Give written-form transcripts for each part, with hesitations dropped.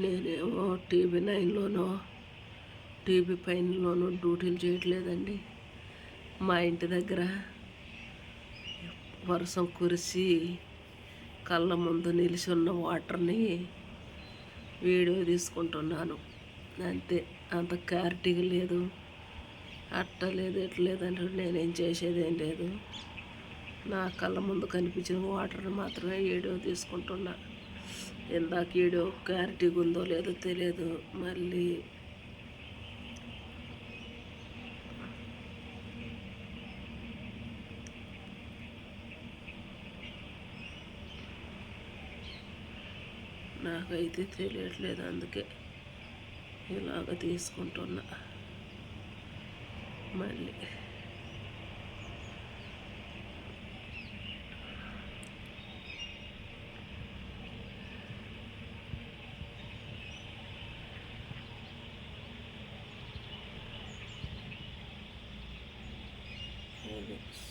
నేనేమో టీవీ9లోనో టీవీ5లోనో డ్యూటీలు చేయట్లేదండి. మా ఇంటి దగ్గర వర్షం కురిసి కళ్ళ ముందు నిలిచి ఉన్న వాటర్ని వీడియో తీసుకుంటున్నాను అంతే. అంత క్లారిటీగా లేదు, అట్ట లేదు ఎట్లా లేదంటే నేనేం చేసేది ఏం లేదు. నా కళ్ళ ముందు కనిపించిన వాటర్ని మాత్రమే వీడియో తీసుకుంటున్నా. ఇందాక వీడియో క్లారిటీగా ఉందో లేదో తెలియదు. మళ్ళీ నాకైతే తెలియట్లేదు, అందుకే ఇలాగ తీసుకుంటున్నా. మళ్ళీ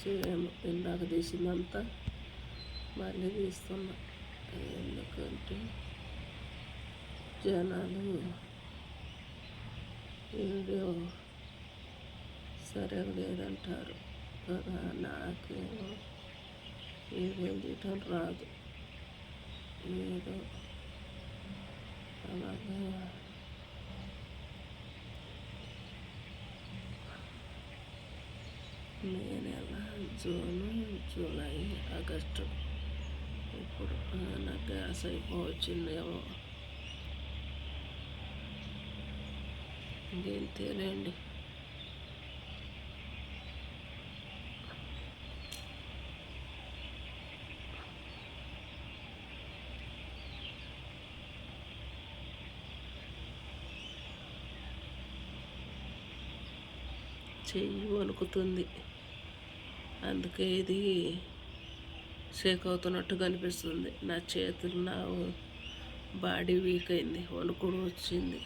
సేమ్ ఇందాక తీసిందంతా మళ్ళీ తీస్తున్నా. ఎందుకంటే జనాలు వీడియో సరిగా లేదంటారు కదా. నాకేమో వీడియో తీయటం రాదు, ఏదో అలాగా మే నెల, జూను, జూలై, ఆగస్టు ఇప్పుడు నా గ్యాస్ అయిపోవచ్చిందేమో. ఇంకేం తెలియండి. చెయ్యి వణుకుతుంది, అందుకే ఇది షేక్ అవుతున్నట్టుగా అనిపిస్తుంది. నా చేతులు, నా బాడీ వీక్ అయింది, వణుకుడు వచ్చింది.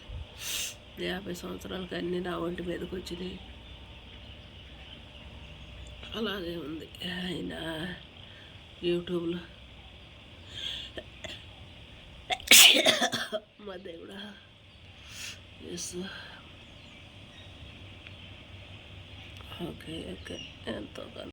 50 సంవత్సరాలకి అన్నీ నా ఒంటి మీదకి వచ్చినాయి. అలాగే ఉంది. అయినా యూట్యూబ్లో మా దేవుడా ఎస్. ఓకే ఎంతో